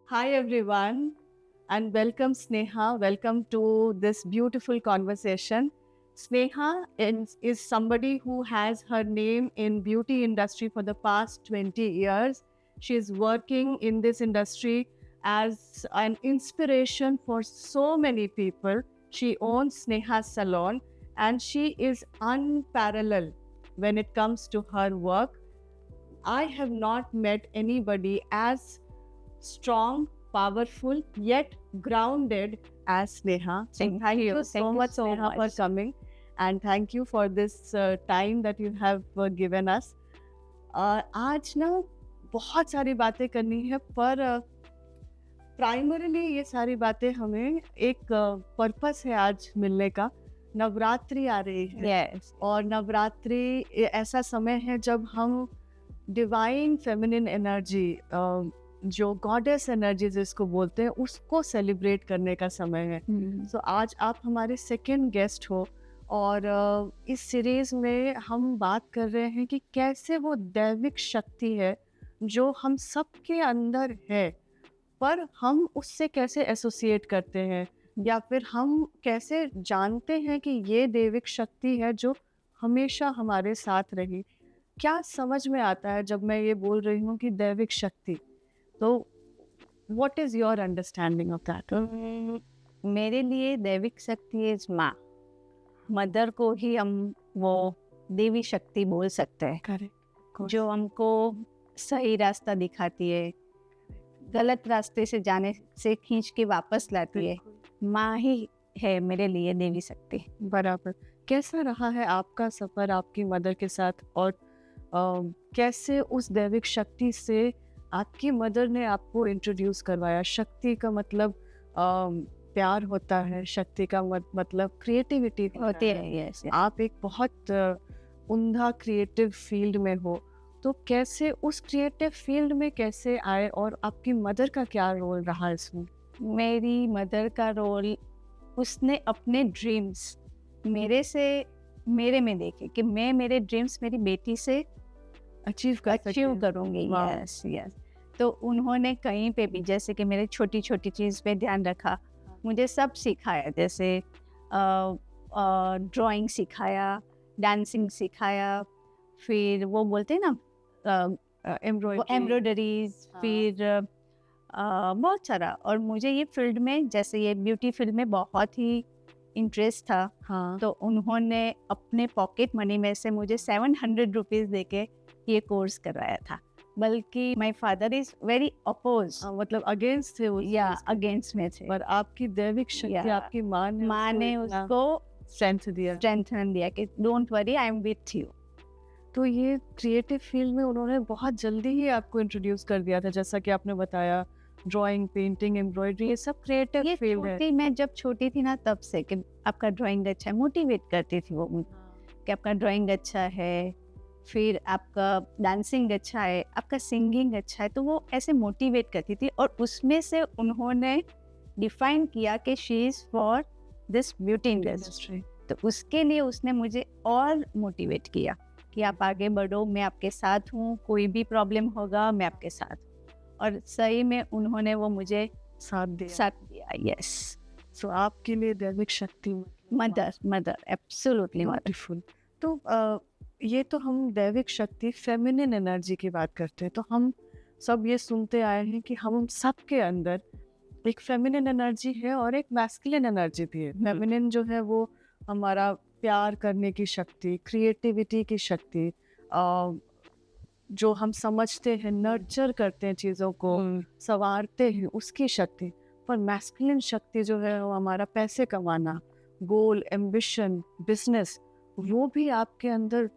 Hi everyone, and welcome Sneha. Welcome to this beautiful conversation. Sneha is somebody who has her name in beauty industry for the past 20 years. She is working in this industry as an inspiration for so many people. She owns Sneha Salon and she is unparalleled when it comes to her work. I have not met anybody as strong, powerful, yet grounded as Sneha. So thank you Thank so you much, so Sneha, for much. coming, and thank you for this time that you have given us. आज ना बहुत सारी बातें करनी है पर primarily ये सारी बातें हमें एक पर्पस है आज मिलने का। नवरात्रि आ रही है Yes. और नवरात्रि ऐसा समय है जब हम डिवाइन फेमिनिन एनर्जी जो गॉडेस एनर्जी जिसको बोलते हैं उसको सेलिब्रेट करने का समय है। सो आज आप हमारे सेकंड गेस्ट हो और इस सीरीज में हम बात कर रहे हैं कि कैसे वो दैविक शक्ति है जो हम सबके अंदर है, पर हम उससे कैसे एसोसिएट करते हैं या फिर हम कैसे जानते हैं कि ये दैविक शक्ति है जो हमेशा हमारे साथ रही। क्या समझ में आता है जब मैं ये बोल रही हूँ कि दैविक शक्ति, तो what is your understanding of that? मेरे लिए दैविक शक्ति इज माँ। मदर को ही हम वो देवी शक्ति बोल सकते हैं, करेक्ट, जो हमको सही रास्ता दिखाती है, गलत रास्ते से जाने से खींच के वापस लाती है। माँ ही है मेरे लिए देवी शक्ति। बराबर। कैसा रहा है आपका सफर आपकी मदर के साथ और कैसे उस दैविक शक्ति से आपकी मदर ने आपको इंट्रोड्यूस करवाया? शक्ति का मतलब प्यार होता है, शक्ति का मतलब क्रिएटिविटी होती है। यस, आप एक बहुत उम्दा क्रिएटिव फील्ड में हो, तो कैसे उस क्रिएटिव फील्ड में कैसे आए और आपकी मदर का क्या रोल रहा इसमें? मेरी मदर का रोल, उसने अपने ड्रीम्स मेरे में देखे कि मैं मेरे ड्रीम्स मेरी बेटी से अचीव करूँगी। Yes yes. तो उन्होंने कहीं पे भी, जैसे कि मेरे छोटी छोटी चीज़ पे ध्यान रखा, मुझे सब सिखाया, जैसे ड्राइंग सिखाया, डांसिंग सिखाया, फिर वो बोलते हैं ना एम्ब्रॉयडरीज, फिर बहुत सारा। और मुझे ये फील्ड में, जैसे ये ब्यूटी फील्ड में बहुत ही इंटरेस्ट था। हाँ। तो उन्होंने अपने पॉकेट मनी में से मुझे 700 रुपीज़ दे के ये कोर्स करवाया था। बल्कि my father is very oppose, मतलब अगेंस्ट थे, या अगेंस्ट में थे, पर आपकी दैविक शक्ति, आपकी माँ ने उसको स्ट्रेंथन दिया कि don't worry, I am with you. तो ये क्रिएटिव फील्ड में उन्होंने बहुत जल्दी ही आपको इंट्रोड्यूस कर दिया था, जैसा कि आपने बताया ड्राइंग, पेंटिंग, एम्ब्रॉयडरी, ये सब क्रिएटिव फील्ड है। मैं जब छोटी थी ना, तब से कि आपका ड्राइंग अच्छा है, मोटिवेट करती थी वो कि आपका ड्राइंग अच्छा है, फिर आपका डांसिंग अच्छा है, आपका सिंगिंग अच्छा है, तो वो ऐसे मोटिवेट करती थी। और उसमें से उन्होंने डिफाइन किया कि she is for this beauty industry. तो उसके लिए उसने मुझे और मोटिवेट किया कि आप आगे बढ़ो, मैं आपके साथ हूँ, कोई भी प्रॉब्लम होगा मैं आपके साथ। और सही में उन्होंने वो मुझे साथ दिया। यस। सो आपके लिए दैविक शक्ति मदर एब्सोल्युटली वंडरफुल। तो ये तो हम दैविक शक्ति, फेमिनिन एनर्जी की बात करते हैं, तो हम सब ये सुनते आए हैं कि हम सबके अंदर एक फेमिनिन एनर्जी है और एक मैस्कुलिन एनर्जी भी है। फेमिनिन जो है वो हमारा प्यार करने की शक्ति, क्रिएटिविटी की शक्ति, जो हम समझते हैं, नर्चर करते हैं, चीज़ों को संवारते हैं, उसकी शक्ति। पर मैस्कुलिन शक्ति जो है वो हमारा पैसे कमाना, गोल, एम्बिशन, बिजनेस, वो भी आपके अंदर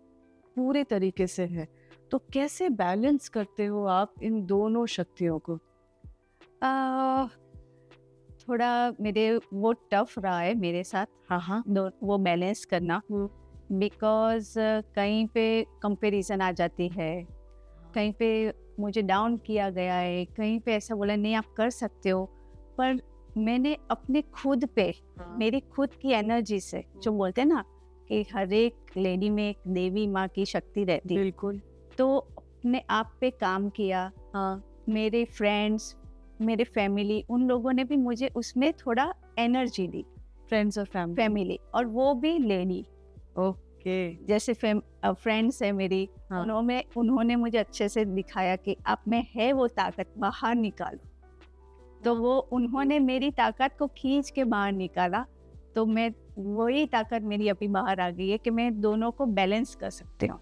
पूरे तरीके से है। तो कैसे बैलेंस करते हो आप इन दोनों शक्तियों को? थोड़ा मेरे वो टफ रहा है मेरे साथ। हाँ, वो बैलेंस करना, बिकॉज कहीं पे कंपैरिजन आ जाती है, कहीं पे मुझे डाउन किया गया है, कहीं पे ऐसा बोला नहीं आप कर सकते हो। पर मैंने अपने खुद पे, मेरी खुद की एनर्जी से, जो बोलते हैं ना कि हर एक लेडी में एक देवी माँ की शक्ति रहती है, बिल्कुल। तो अपने आप पे काम किया। मेरे फ्रेंड्स, मेरे फैमिली, उन लोगों ने भी मुझे उसमें थोड़ा एनर्जी दी, फ्रेंड्स और फैमिली। फैमिली, और वो भी लेडी, ओके। जैसे फ्रेंड्स है मेरी, हाँ। उन्होंने मुझे अच्छे से दिखाया कि आप में है वो ताकत, बाहर निकालो। तो वो उन्होंने मेरी ताकत को खींच के बाहर निकाला, तो मैं वही ताकत मेरी अभी बाहर आ गई है कि मैं दोनों को बैलेंस कर सकती हूँ।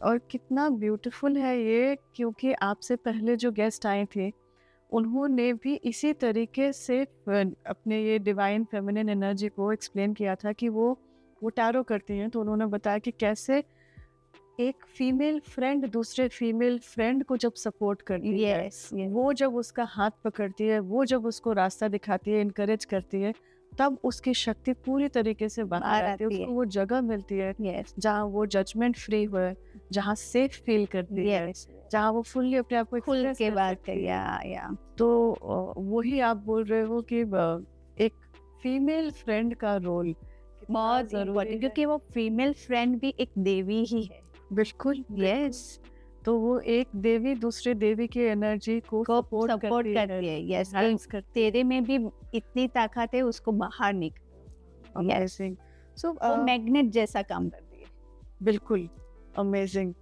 और कितना ब्यूटीफुल है ये, क्योंकि आपसे पहले जो गेस्ट आए थे उन्होंने भी इसी तरीके से अपने ये डिवाइन फेमिनिन एनर्जी को एक्सप्लेन किया था कि वो टैरो करती हैं, तो उन्होंने बताया कि कैसे एक फीमेल फ्रेंड दूसरे फीमेल फ्रेंड को जब सपोर्ट करती है, यस, यस, वो जब उसका हाथ पकड़ती है, वो जब उसको रास्ता दिखाती है, इनकरेज करती है, तब उसकी शक्ति पूरी तरीके से बाहर बाहर आती है, आती है। उसको वो जगह मिलती है यस, जहाँ वो जजमेंट फ्री हुए, जहाँ सेफ फील करती है, यस, जहाँ वो फुल्ली अपने आप को खुल express के कर बात सकती कर, है। या तो वही आप बोल रहे हो कि एक फीमेल फ्रेंड का रोल बहुत इम्पोर्टेंट, क्योंकि वो फीमेल फ्रेंड भी एक देवी ही है। बिल्कुल। यस, तो वो एक देवी दूसरे देवी की एनर्जी को को सपोर्ट सपोर्ट करती है। यस, enhance करती है। तेरे में भी इतनी ताकत है, उसको बाहर निकल। अमेजिंग। सो वो मैग्नेट जैसा काम करती है। बिल्कुल अमेजिंग।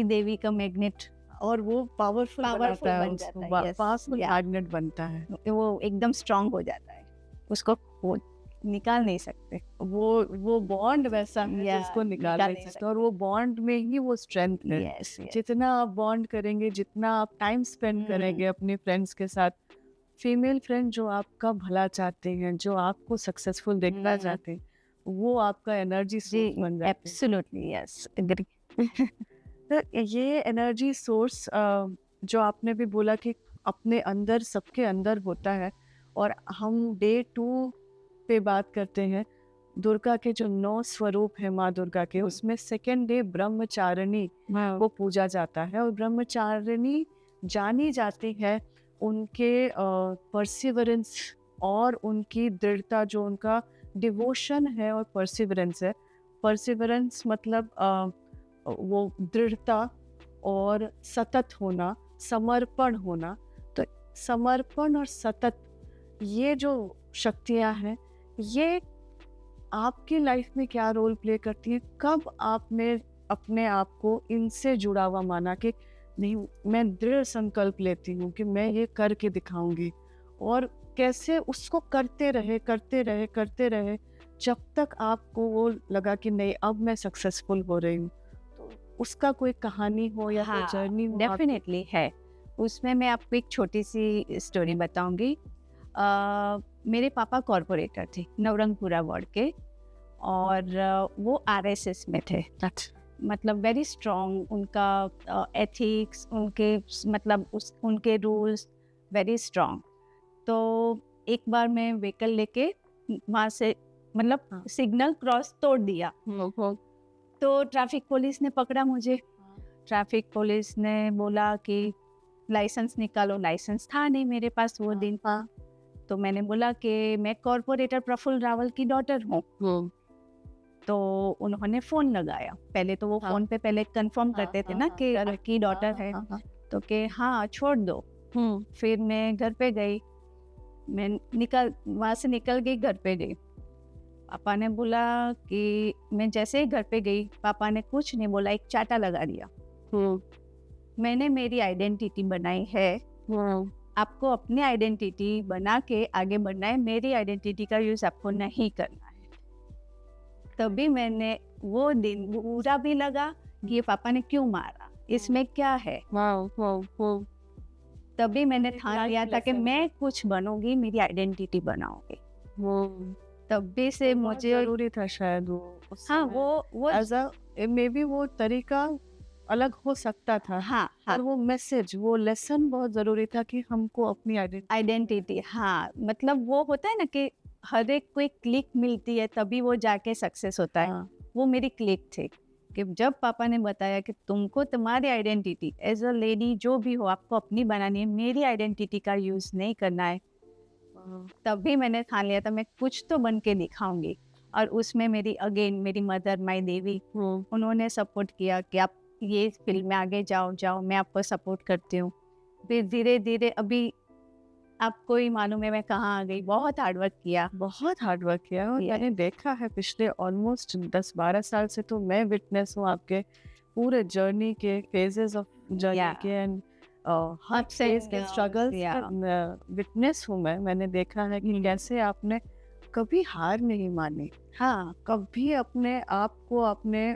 देवी का मैग्नेट, और वो पावरफुल Powerful बनाता है बन उसको, जाता है, yes, पावरफुल yeah. मैग्नेट बनता है। वो एकदम स्ट्रांग हो जाता है, उसको वो निकाल नहीं सकते। वो बॉन्ड वैसा है Yeah, जिसको निकाल निकाल नहीं नहीं सकते, और वो बॉन्ड में ही वो स्ट्रेंथ है। यस, जितना आप बॉन्ड करेंगे, जितना आप टाइम स्पेंड हम्म। करेंगे अपने फ्रेंड्स के साथ, फीमेल फ्रेंड जो आपका भला चाहते हैं, जो आपको सक्सेसफुल देखना हम्म। चाहते हैं, वो आपका एनर्जी जी, सोर्स बन जाते हैं। Absolutely, yes, agree. तो ये एनर्जी सोर्स जो आपने भी बोला कि अपने अंदर, सबके अंदर होता है, और हम डे 2 पे बात करते हैं दुर्गा के जो 9 स्वरूप हैं माँ दुर्गा के, उसमें सेकेंड डे ब्रह्मचारिणी को पूजा जाता है। और ब्रह्मचारिणी जानी जाती है उनके परसिवरेंस और उनकी दृढ़ता, जो उनका डिवोशन है और परसिवरेंस है। परसिवरेंस मतलब वो दृढ़ता और सतत होना, समर्पण होना। तो समर्पण और सतत, ये जो शक्तियाँ हैं, ये आपकी लाइफ में क्या रोल प्ले करती है? कब आपने अपने आप को इनसे जुड़ा हुआ माना कि नहीं, मैं दृढ़ संकल्प लेती हूँ कि मैं ये करके दिखाऊंगी, और कैसे उसको करते रहे जब तक आपको वो लगा कि नहीं, अब मैं सक्सेसफुल हो रही हूँ? तो उसका कोई कहानी हो या कोई जर्नी हो? डेफिनेटली है। उसमें मैं आपको एक छोटी सी स्टोरी बताऊंगी। मेरे पापा कॉरपोरेटर थे नवरंगपुरा वार्ड के, और वो आरएसएस में थे। मतलब वेरी स्ट्रॉन्ग, उनका एथिक्स, उनके मतलब उनके रूल्स वेरी स्ट्रॉन्ग। तो एक बार मैं व्हीकल लेके वहाँ से मतलब सिग्नल क्रॉस तोड़ दिया, तो ट्रैफिक पुलिस ने पकड़ा मुझे। ट्रैफिक पुलिस ने बोला कि लाइसेंस निकालो। लाइसेंस था नहीं मेरे पास वो दिन। तो मैंने बोला कि मैं कॉर्पोरेटर प्रफुल्ल रावल की डॉटर हूँ। तो उन्होंने फोन लगाया। पहले तो वो फोन पे पहले कंफर्म करते थे ना कि आपकी डॉटर है, तो कि हाँ छोड़ दो। फिर मैं घर पे गई, मैं वहाँ से निकल गई, घर पे गई। पापा ने बोला कि मैं जैसे ही घर पे गई, पापा ने कुछ नहीं बोला, एक चाटा लगा दिया। मैंने मेरी आइडेंटिटी बनाई है, आपको अपनी आइडेंटिटी बना के आगे बढ़ना है, मेरी आइडेंटिटी का यूज आपको नहीं करना है। तभी मैंने वो दिन बुरा भी लगा कि ये पापा ने क्यों मारा, इसमें क्या है। तभी मैंने ठान लिया था कि मैं कुछ बनूंगी, मेरी आइडेंटिटी बनाऊंगी। तभी से मुझे जरूरी था शायद वो। हाँ, वो एज अ मे बी वो तरीका अलग हो सकता था। हाँ, और वो मैसेज, वो लेसन बहुत जरूरी था कि हमको अपनी आइडेंटिटी, हाँ, मतलब वो होता है ना कि हर एक को एक क्लिक मिलती है तभी वो जाके सक्सेस होता है। वो मेरी क्लिक थी कि जब पापा ने बताया कि तुमको तुम्हारी आइडेंटिटी एज अ लेडी जो भी हो आपको अपनी बनानी है, मेरी आइडेंटिटी का यूज नहीं करना है, तभी मैंने ठान लिया था मैं कुछ तो बन के दिखाऊंगी। और उसमें मेरी मदर, माई देवी, उन्होंने सपोर्ट किया कि आप ये फील्ड में आगे जाओ, मैं आपको सपोर्ट करती हूँ। फिर धीरे धीरे अभी आपको ही मालूम है मैं कहाँ आ गई, बहुत हार्ड वर्क किया। बहुत हार्ड वर्क किया और Yes. मैंने देखा है पिछले ऑलमोस्ट 10-12 साल से, तो मैं विटनेस हूँ आपके पूरे जर्नी के, फेजेस ऑफ जर्नी Yeah. के, and her Ups and phase के downs, स्ट्रगल्स yeah. का विटनेस हूँ मैं। मैंने देखा है कि कैसे आपने कभी हार नहीं मानी, हाँ, कभी अपने आप को आपने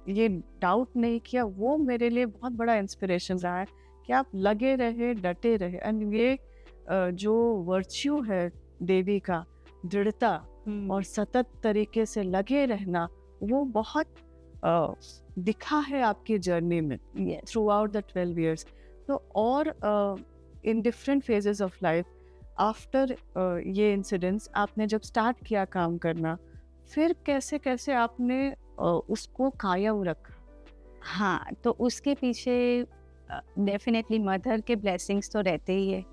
ये डाउट नहीं किया। वो मेरे लिए बहुत बड़ा इंस्पिरेशन रहा है कि आप लगे रहे, डटे रहे। एंड ये जो वर्च्यू है देवी का, दृढ़ता और सतत तरीके से लगे रहना, वो बहुत दिखा है आपकी जर्नी में yes. Through out the 12 years। तो और in different phases of life after ये इंसिडेंट्स, आपने जब स्टार्ट किया काम करना, फिर कैसे कैसे आपने उसको कायम रखा? हाँ, तो उसके पीछे डेफिनेटली मदर के ब्लेसिंग्स तो रहते ही है,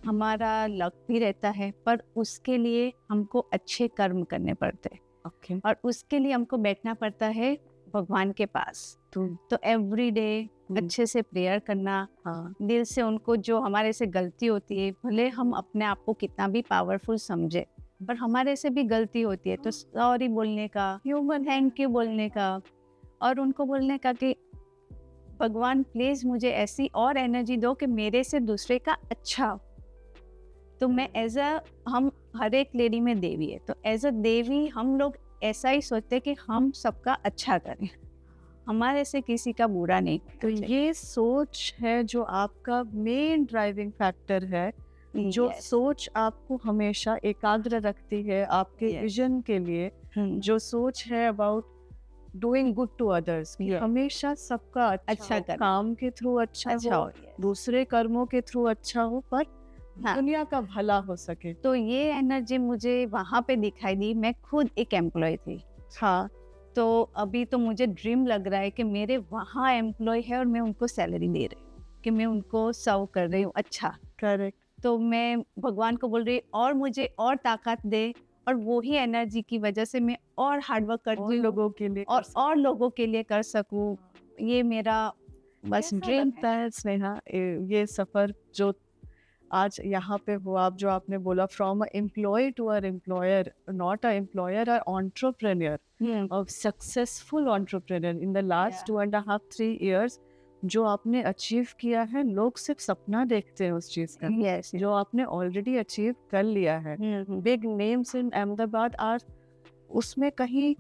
हमारा लक भी रहता है, पर उसके लिए हमको अच्छे कर्म करने पड़ते हैं ओके। और उसके लिए हमको बैठना पड़ता है भगवान के पास। तो एवरी डे अच्छे से प्रेयर करना, हाँ, दिल से उनको, जो हमारे से गलती होती है, भले हम अपने आप को कितना भी पावरफुल समझे, पर हमारे से भी गलती होती है, तो सॉरी बोलने का, ह्यूमन थैंक यू बोलने का, और उनको बोलने का कि भगवान प्लीज मुझे ऐसी और एनर्जी दो कि मेरे से दूसरे का अच्छा हो। तो मैं हम हर एक लेडी में देवी है, तो एज अ देवी हम लोग ऐसा ही सोचते कि हम सबका अच्छा करें, हमारे से किसी का बुरा नहीं। तो ये सोच है जो आपका मेन ड्राइविंग फैक्टर है, जो Yes. सोच आपको हमेशा एकाग्र रखती है आपके Yes. विजन के लिए, जो सोच है about doing good to others, Yes. हमेशा सबका अच्छा हो, करना। काम के थ्रू अच्छा अच्छा हो, हो, yes. दूसरे कर्मों के थ्रू अच्छा हो, पर हाँ। दुनिया का भला हो सके। तो ये एनर्जी मुझे वहाँ पे दिखाई दी। मैं खुद एक एम्प्लॉय थी, हाँ, तो अभी तो मुझे ड्रीम लग रहा है कि मेरे वहाँ एम्प्लॉय है और मैं उनको सैलरी दे रही हूँ, कि मैं उनको सर्व कर रही हूँ अच्छा। करेक्ट। तो मैं भगवान को बोल रही और मुझे और ताकत दे, और वही एनर्जी की वजह से मैं और हार्डवर्क करती और हूँ लोगों के लिए और लोगों के लिए कर सकूँ। ये मेरा बस कैसा ड्रीम लगता है स्नेहा, ये सफर जो आज यहाँ पे हो आप, जो आपने बोला from a employ to uh employer, not a employer, a entrepreneur, है। A successful entrepreneur in the last Yeah. 2.5-3 years, जो आपने अचीव किया है। लोग सिर्फ सपना देखते हैं उस चीज का, Yes. जो आपने ऑलरेडी अचीव कर लिया है। Big names in Ahmedabad are, उसमें कहीं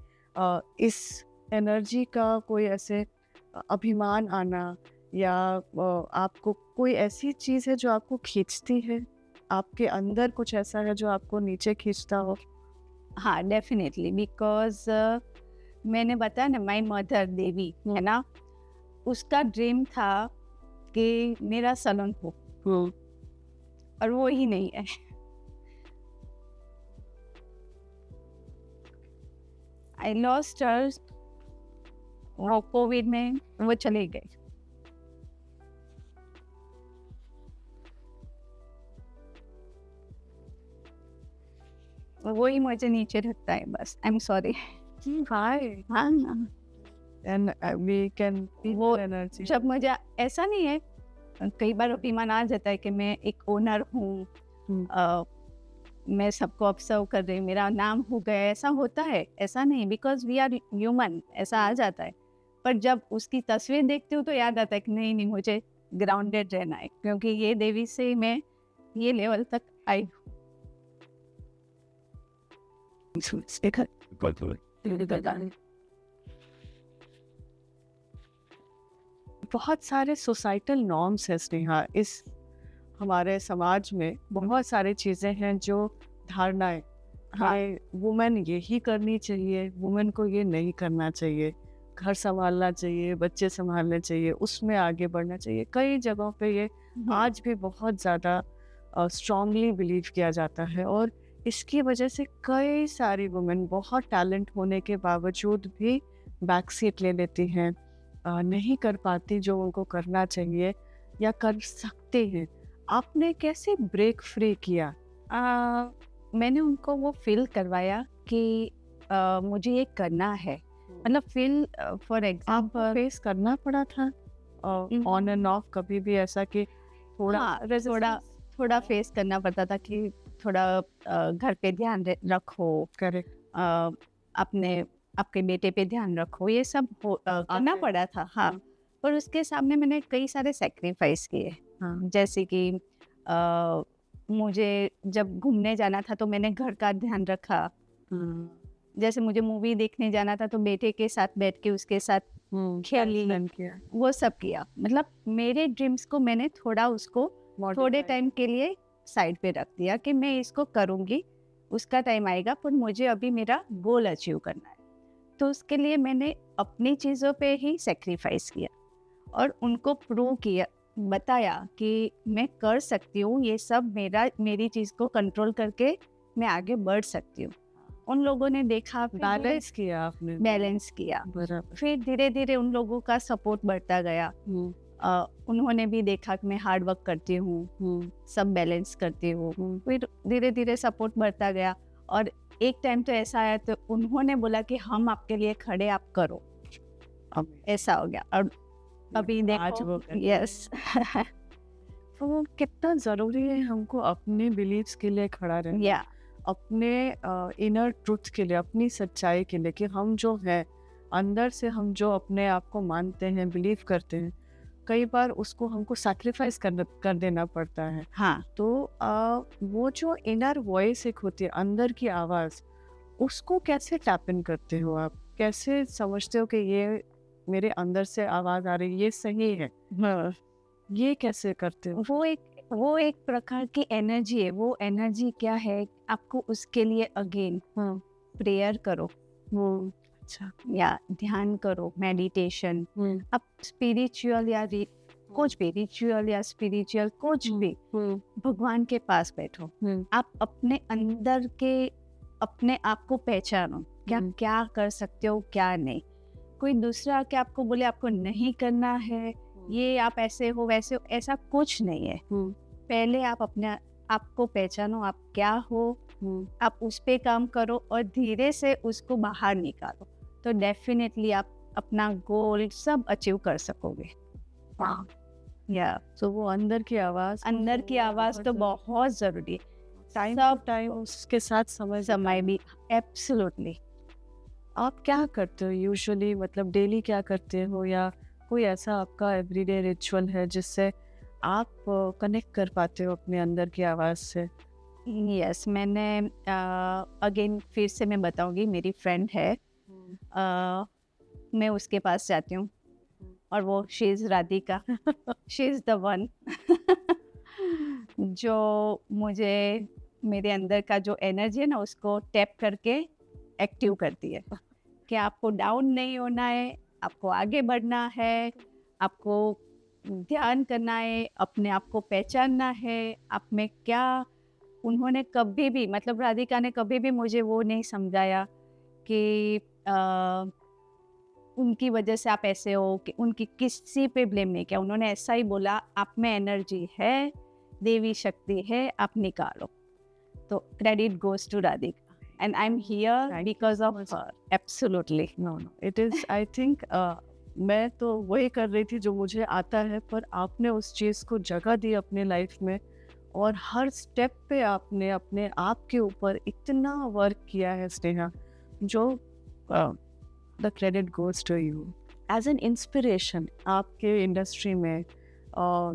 इस एनर्जी का कोई ऐसे अभिमान आना, या आपको कोई ऐसी चीज़ है जो आपको खींचती है, आपके अंदर कुछ ऐसा है जो आपको नीचे खींचता हो? हाँ, डेफिनेटली, बिकॉज मैंने बताया ना, माई मदर देवी है ना, उसका ड्रीम था कि मेरा सलून हो, और वो ही नहीं है। आई लॉस्ट हर, वो कोविड में वो चले गए। वही मुझे नीचे रखता है बस। I am sorry. Why? हाँ ना, And we can feel वो the energy. जब मुझे ऐसा नहीं है, कई बार अभिमान आ जाता है कि मैं एक ओनर हूँ, मैं सबको ऑब्जर्व कर रही हूँ, मेरा नाम हो गया, ऐसा होता है। ऐसा नहीं, बिकॉज वी आर ह्यूमन, ऐसा आ जाता है। पर जब उसकी तस्वीर देखती हूँ तो याद आता है कि नहीं नहीं, मुझे ग्राउंडेड रहना है, क्योंकि ये देवी से मैं ये लेवल तक आई हूँ। बहुत सारे सोसाइटल नॉर्म्स है स्नेहा, इस हमारे समाज में बहुत सारी चीज़ें हैं जो धारणाएं, हाँ। वुमेन यही करनी चाहिए, वुमेन को ये नहीं करना चाहिए, घर संभालना चाहिए, बच्चे संभालने चाहिए, उसमें आगे बढ़ना चाहिए। कई जगहों पे ये आज भी बहुत ज़्यादा स्ट्रांगली बिलीव किया जाता है, और इसकी वजह से कई सारी वुमेन बहुत टैलेंट होने के बावजूद भी बैक सीट ले लेती हैं, नहीं कर पाती जो उनको करना चाहिए या कर सकते हैं। आपने कैसे ब्रेक फ्री किया? मैंने उनको वो फील करवाया कि मुझे ये करना है, मतलब फील फॉर आपको एग्जाम्पल। फेस करना पड़ा था ऑन एंड ऑफ कभी भी ऐसा कि थोड़ा हाँ, थोड़ा थोड़ा फेस करना पड़ता था कि थोड़ा घर पे ध्यान रखो, करेक्ट। अपने आपके बेटे पे ध्यान रखो, ये सब करना आते- पड़ा था। हाँ, पर उसके सामने मैंने कई सारे सेक्रीफाइस किए। हाँ। जैसे कि मुझे जब घूमने जाना था तो मैंने घर का ध्यान रखा। जैसे मुझे मूवी देखने जाना था तो बेटे के साथ बैठ के उसके साथ खेली, एक्सप्लेन किया। वो सब किया। मतलब मेरे ड्रीम्स को मैंने थोड़ा उसको थोड़े टाइम के लिए साइड पे रख दिया कि मैं इसको करूँगी, उसका टाइम आएगा, पर मुझे अभी मेरा गोल अचीव करना है। तो उसके लिए मैंने अपनी चीज़ों पे ही सेक्रीफाइस किया और उनको प्रूव किया, बताया कि मैं कर सकती हूँ ये सब, मेरी चीज़ को कंट्रोल करके मैं आगे बढ़ सकती हूँ। उन लोगों ने देखा, बैलेंस किया आपने। बैलेंस किया। बराबर। फिर धीरे धीरे उन लोगों का सपोर्ट बढ़ता गया। उन्होंने भी देखा कि मैं हार्ड वर्क करती हूँ, सब बैलेंस करती हूँ। फिर धीरे धीरे सपोर्ट बढ़ता गया और एक टाइम तो ऐसा आया तो उन्होंने बोला कि हम आपके लिए खड़े, आप करो। ऐसा हो गया और अभी आज वो देखो। कर रहे हैं। यस। तो वो कितना जरूरी है हमको अपने बिलीव्स के लिए खड़ा रहना, या अपने इनर ट्रुथ के लिए, अपनी सच्चाई के लिए, कि हम जो है अंदर से, हम जो अपने आप को मानते हैं, बिलीव करते हैं, कई बार उसको हमको सैक्रिफाइस कर देना पड़ता है। हाँ, तो वो जो इनर वॉइस एक होती है, अंदर की आवाज़, उसको कैसे टैप इन करते हो आप? कैसे समझते हो कि ये मेरे अंदर से आवाज़ आ रही है, ये सही है? ये कैसे करते हो? वो एक प्रकार की एनर्जी है। वो एनर्जी क्या है, आपको उसके लिए अगेन प्रेयर करो अच्छा। या ध्यान करो, मेडिटेशन। आप स्पिरिचुअल या स्पिरिचुअल कुछ भी, भगवान के पास बैठो। आप अपने अंदर के अपने आप को पहचानो, क्या कर सकते हो, क्या नहीं। कोई दूसरा आके आपको बोले आपको नहीं करना है, ये आप ऐसे हो वैसे हो, ऐसा कुछ नहीं है। पहले आप अपने आप को पहचानो, आप क्या हो, आप उस पे काम करो और धीरे से उसको बाहर निकालो, तो डेफिनेटली आप अपना गोल सब अचीव कर सकोगे। या तो वो अंदर की आवाज़ तो बहुत जरूरी है। टाइम उसके साथ समय भी एब्सोल्युटली। आप क्या करते हो यूजुअली, मतलब डेली क्या करते हो, या कोई ऐसा आपका एवरीडे रिचुअल है जिससे आप कनेक्ट कर पाते हो अपने अंदर की आवाज़ से? यस, मैंने अगेन फिर से मैं बताऊंगी, मेरी फ्रेंड है, मैं उसके पास जाती हूँ और वो she is Radhika. She is the one जो मुझे मेरे अंदर का जो एनर्जी है ना, उसको टैप करके एक्टिव करती है कि आपको डाउन नहीं होना है, आपको आगे बढ़ना है, आपको ध्यान करना है, अपने आप को पहचानना है, आप में क्या। उन्होंने कभी भी, मतलब राधिका ने कभी भी मुझे वो नहीं समझाया कि उनकी वजह से आप ऐसे हो, कि उनकी किसी पे ब्लेम नहीं किया। उन्होंने ऐसा ही बोला, आप में एनर्जी है, देवी शक्ति है, आप निकालो। तो credit goes to Radhika and I'm here because of her. Absolutely. No, it is, I think, मैं तो वही कर रही थी जो मुझे आता है, पर आपने उस चीज़ को जगह दी अपने लाइफ में और हर स्टेप पे आपने अपने आप के ऊपर इतना वर्क किया है स्नेहा, जो the credit goes to you as an inspiration. आपके इंडस्ट्री में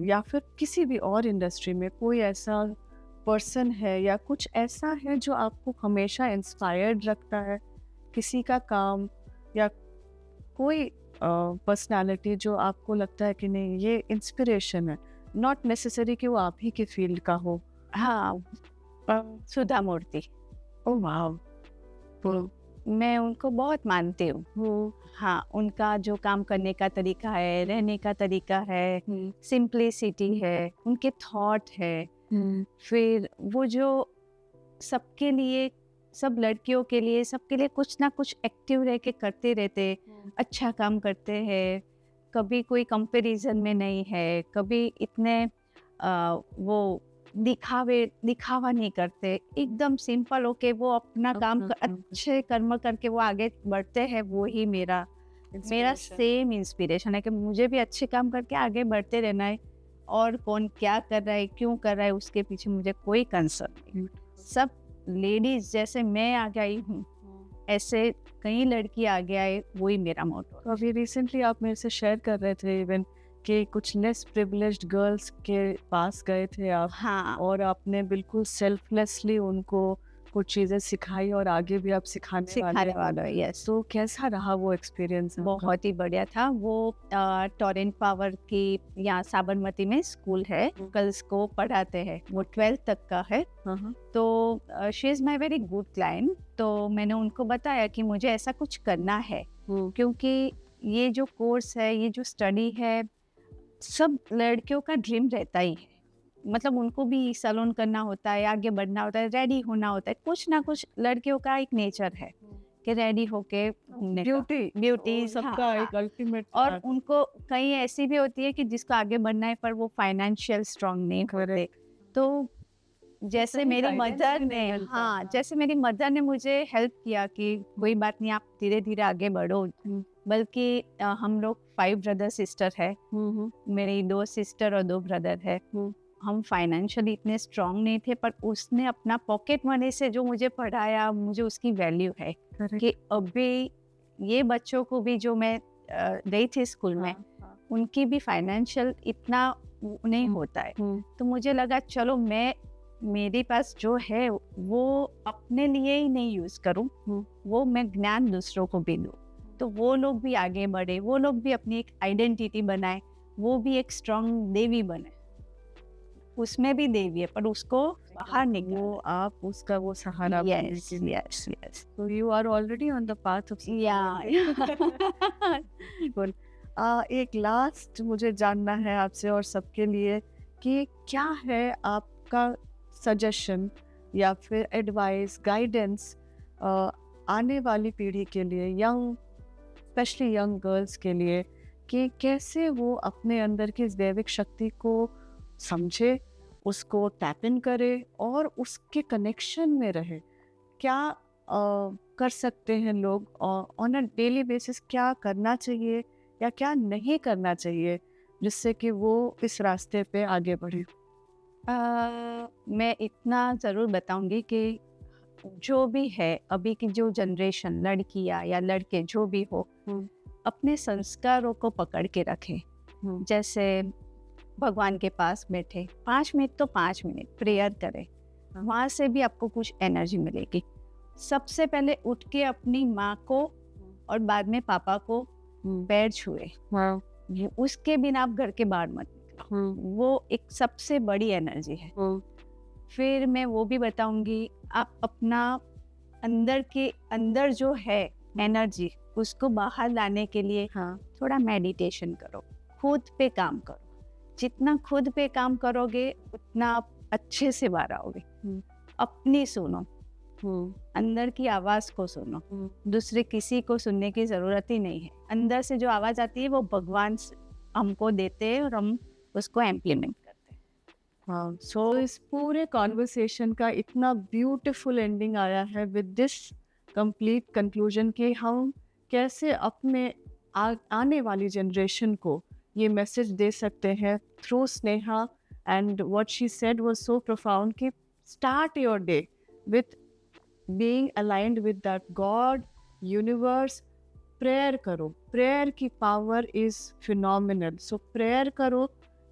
या फिर किसी भी और इंडस्ट्री में कोई ऐसा पर्सन है या कुछ ऐसा है जो आपको हमेशा इंस्पायर्ड रखता है, किसी का काम या कोई पर्सनालिटी जो आपको लगता है कि नहीं ये इंस्पिरेशन है, नॉट नेसेसरी कि वो आप ही के फील्ड का हो? हाँ, सुधा मूर्ति। ओह वाव, मैं उनको बहुत मानती हूँ। हाँ, उनका जो काम करने का तरीका है, रहने का तरीका है, सिंप्लिसिटी है, उनके थॉट है, फिर वो जो सबके लिए, सब लड़कियों के लिए, सबके लिए कुछ ना कुछ एक्टिव रह के करते रहते, अच्छा काम करते हैं, कभी कोई कंपैरिजन में नहीं है, कभी इतने वो दिखावा नहीं करते, एकदम सिंपल होके वो अपना काम अच्छे कर्म करके वो आगे बढ़ते हैं। वो ही मेरा सेम इंस्पिरेशन है कि मुझे भी अच्छे काम करके आगे बढ़ते रहना है और कौन क्या कर रहा है, क्यों कर रहा है, उसके पीछे मुझे कोई कंसर्न नहीं। सब लेडीज जैसे मैं आगे आई हूँ, ऐसे कई लड़की आगे आए, वही मेरा मोटो है। तो अभी रिसेंटली आप मेरे से शेयर कर रहे थे इवन कि कुछ लेस प्रिविलेज्ड गर्ल्स के पास गए थे आप, हाँ, और आपने बिल्कुल सेल्फलेसली उनको कुछ चीज़ें सिखाई और आगे भी आप सिखाने सिखाने हो। वाला है, यस। तो कैसा रहा वो एक्सपीरियंस? बहुत ही बढ़िया था वो। टोरेंट पावर की यहाँ साबरमती में स्कूल है, गर्ल्स को पढ़ाते हैं, वो 12th तक का है। तो she is my very good client. तो मैंने उनको बताया कि मुझे ऐसा कुछ करना है, क्योंकि ये जो कोर्स है, ये जो स्टडी है, सब लड़कियों का ड्रीम रहता ही है। मतलब उनको भी सैलून करना होता है, आगे बढ़ना होता है, रेडी होना होता है, कुछ ना कुछ लड़कियों का एक नेचर है कि रेडी होके घूमने का। ब्यूटी सबका हाँ, एक अल्टीमेट। और उनको कहीं ऐसी भी होती है कि जिसको आगे बढ़ना है पर वो फाइनेंशियल स्ट्रांग नहीं होते। तो जैसे सही मेरी guidance मदर भी नहीं ने, मिलता। हाँ, जैसे मेरी मदर ने मुझे हेल्प किया कि कोई बात नहीं, आप धीरे धीरे आगे बढ़ो। बल्कि हम लोग 5 ब्रदर सिस्टर है, मेरी 2 सिस्टर और 2 ब्रदर है। हम फाइनेंशियली इतने स्ट्रांग नहीं थे, पर उसने अपना पॉकेट मनी से जो मुझे पढ़ाया, मुझे उसकी वैल्यू है कि अभी ये बच्चों को भी जो मैं गई थी स्कूल में, उनकी भी फाइनेंशियल इतना नहीं होता है। तो मुझे लगा चलो मैं मेरे पास जो है वो अपने लिए ही नहीं यूज करूं, वो मैं ज्ञान दूसरों को भी दूं, तो वो लोग भी आगे बढ़े, वो लोग भी अपनी एक आइडेंटिटी बनाए, वो भी एक स्ट्रांग देवी बने। उसमें भी देवी है पर उसको बाहर निकल, वो आप उसका वो सहारा बनने यस के लिए। Yes yes, So you are already on the path of या बिल्कुल। एक लास्ट मुझे जानना है आपसे और सबके लिए कि क्या है आपका सजेशन या फिर एडवाइस, गाइडेंस आने वाली पीढ़ी के लिए, यंग, स्पेशली यंग गर्ल्स के लिए, कि कैसे वो अपने अंदर की इस दैविक शक्ति को समझे, उसको टैप इन करे और उसके कनेक्शन में रहे। क्या कर सकते हैं लोग ऑन अ डेली बेसिस? क्या करना चाहिए या क्या नहीं करना चाहिए जिससे कि वो इस रास्ते पे आगे बढ़े? मैं इतना ज़रूर बताऊंगी कि जो भी है अभी की जो जनरेशन, लड़कियां या लड़के जो भी हो, अपने संस्कारों को पकड़ के रखें। जैसे भगवान के पास बैठे 5 मिनट तो 5 मिनट प्रेयर करें, वहाँ से भी आपको कुछ एनर्जी मिलेगी। सबसे पहले उठ के अपनी माँ को और बाद में पापा को पैर छुए, उसके बिना आप घर के बाहर मत निकलो, वो एक सबसे बड़ी एनर्जी है। फिर मैं वो भी बताऊंगी, आप अपना अंदर के अंदर जो है एनर्जी, उसको बाहर लाने के लिए थोड़ा मेडिटेशन करो, खुद पे काम करो। जितना खुद पे काम करोगे उतना आप अच्छे से बाहर आओगे। अपनी सुनो, अंदर की आवाज को सुनो, दूसरे किसी को सुनने की जरूरत ही नहीं है। अंदर से जो आवाज आती है वो भगवान हमको देते हैं और हम उसको इम्प्लीमेंट करते हैं। हाँ, सो इस पूरे कॉन्वर्सेशन का इतना ब्यूटीफुल एंडिंग आया है विद दिस कंप्लीट कंक्लूजन कि हम कैसे अपने आने वाली जनरेशन को ये मैसेज दे सकते हैं through Sneha. And what she said was so profound कि start your day with being aligned with that God, universe. Prayer करो, प्रेयर की power is phenomenal, so prayer करो।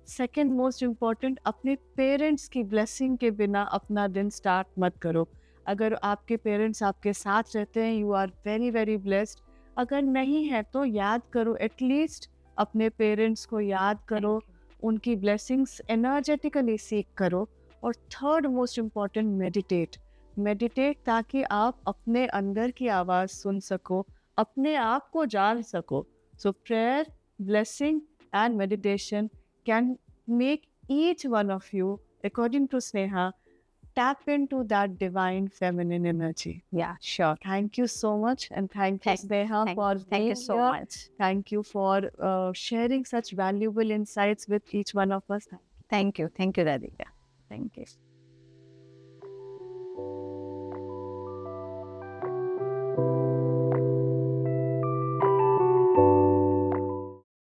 सेकेंड मोस्ट इम्पॉर्टेंट, अपने पेरेंट्स की ब्लेसिंग के बिना अपना दिन स्टार्ट मत करो। अगर आपके पेरेंट्स आपके साथ रहते हैं, you are very very blessed. अगर नहीं है तो याद करो, एटलीस्ट अपने पेरेंट्स को याद करो, उनकी ब्लेसिंग्स एनर्जेटिकली सीख करो। और third most important, meditate. Meditate ताकि आप अपने अंदर की आवाज़ सुन सको, अपने आप को जान सको। So prayer, blessing and meditation can make each one of you, according to Sneha, tap into that divine feminine energy. Yeah, sure. Thank you so much, and thank you, Sneha, for Thank you being so here. much. Thank you for sharing such valuable insights with each one of us. Thank you, Radhika. Thank you.